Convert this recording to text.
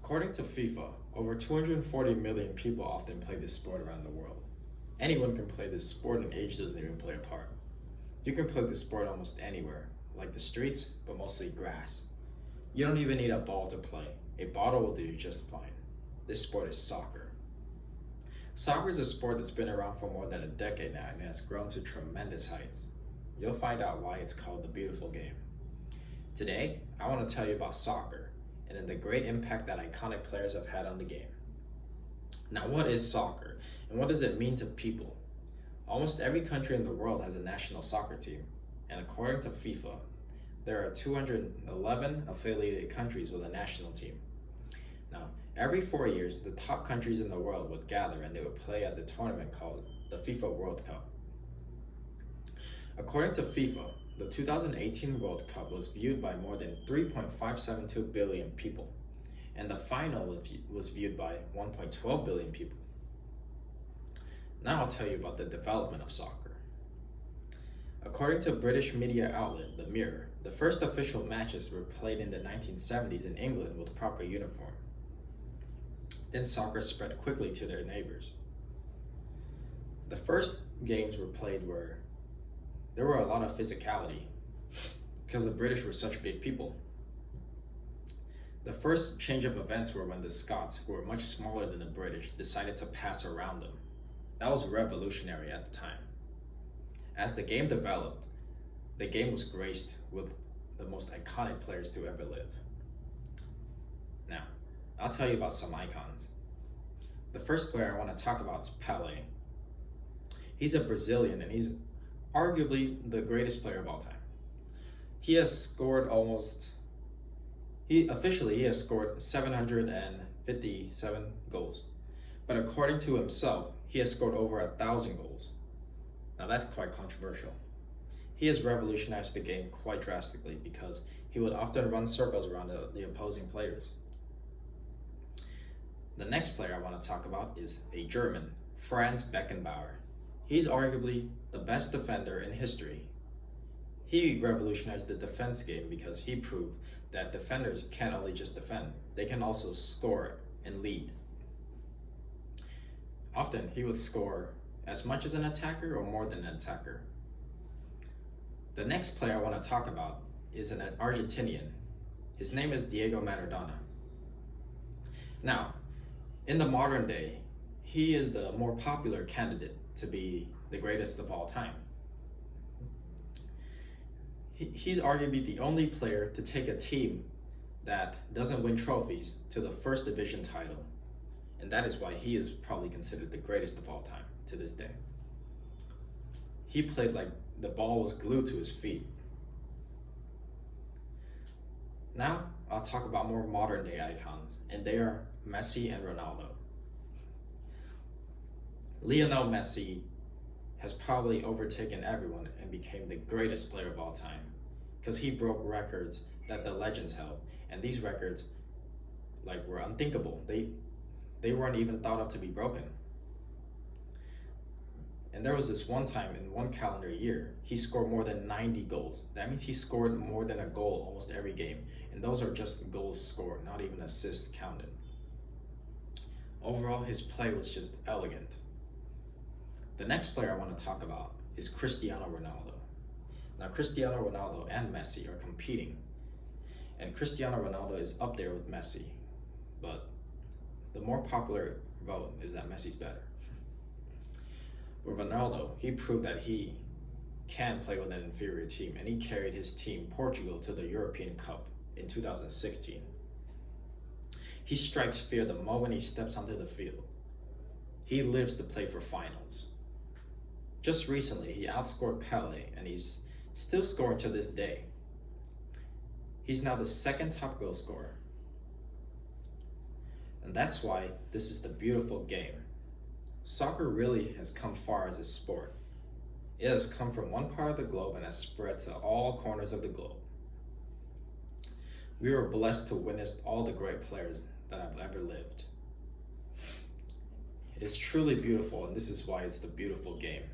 According to FIFA, over 240 million people often play this sport around the world. Anyone can play this sport and age doesn't even play a part. You can play this sport almost anywhere, like the streets, but mostly grass. You don't even need a ball to play. A bottle will do just fine. This sport is soccer. Soccer is a sport that's been around for more than a decade now and has grown to tremendous heights. You'll find out why it's called the beautiful game. Today, I want to tell you about soccer and then the great impact that iconic players have had on the game. Now, what is soccer and what does it mean to people? Almost every country in the world has a national soccer team, and according to FIFA, there are 211 affiliated countries with a national team. Now, every 4 years, the top countries in the world would gather and they would play at the tournament called the FIFA World Cup. According to FIFA, the 2018 World Cup was viewed by more than 3.572 billion people, and the final was viewed by 1.12 billion people. Now I'll tell you about the development of soccer. According to British media outlet The Mirror, the first official matches were played in the 1970s in England with proper uniform. Then soccer spread quickly to their neighbors. The first games were played where there were a lot of physicality because the British were such big people. The first change of events were when the Scots, who were much smaller than the British, decided to pass around them. That was revolutionary at the time. As the game developed, the game was graced with the most iconic players to ever live. Now, I'll tell you about some icons. The first player I want to talk about is Pelé. He's a Brazilian and he's arguably the greatest player of all time. He has scored he has scored 757 goals. But according to himself, he has scored over 1,000 goals. Now that's quite controversial. He has revolutionized the game quite drastically because he would often run circles around the opposing players. The next player I want to talk about is a German, Franz Beckenbauer. He's arguably the best defender in history. He revolutionized the defense game because he proved that defenders can't only just defend, they can also score and lead. Often he would score as much as an attacker or more than an attacker. The next player I want to talk about is an Argentinian. His name is Diego Maradona. Now, in the modern day, he is the more popular candidate to be the greatest of all time. He's arguably the only player to take a team that doesn't win trophies to the first division title. And that is why he is probably considered the greatest of all time to this day. He played like the ball was glued to his feet. Now, I'll talk about more modern day icons, and they are Messi and Ronaldo. Lionel Messi has probably overtaken everyone and became the greatest player of all time because he broke records that the legends held, and these records were unthinkable. They weren't even thought of to be broken. And there was this one time in one calendar year, he scored more than 90 goals. That means he scored more than a goal almost every game. And those are just goals scored, not even assists counted. Overall, his play was just elegant. The next player I want to talk about is Cristiano Ronaldo. Now, Cristiano Ronaldo and Messi are competing. And Cristiano Ronaldo is up there with Messi. But the more popular vote is that Messi's better. With Ronaldo, he proved that he can play with an inferior team, and he carried his team, Portugal, to the European Cup in 2016. He strikes fear the moment he steps onto the field. He lives to play for finals. Just recently, he outscored Pelé, and he's still scoring to this day. He's now the second top goal scorer. And that's why this is the beautiful game. Soccer really has come far as a sport. It has come from one part of the globe and has spread to all corners of the globe. We were blessed to witness all the great players that have ever lived. It's truly beautiful, and this is why it's the beautiful game.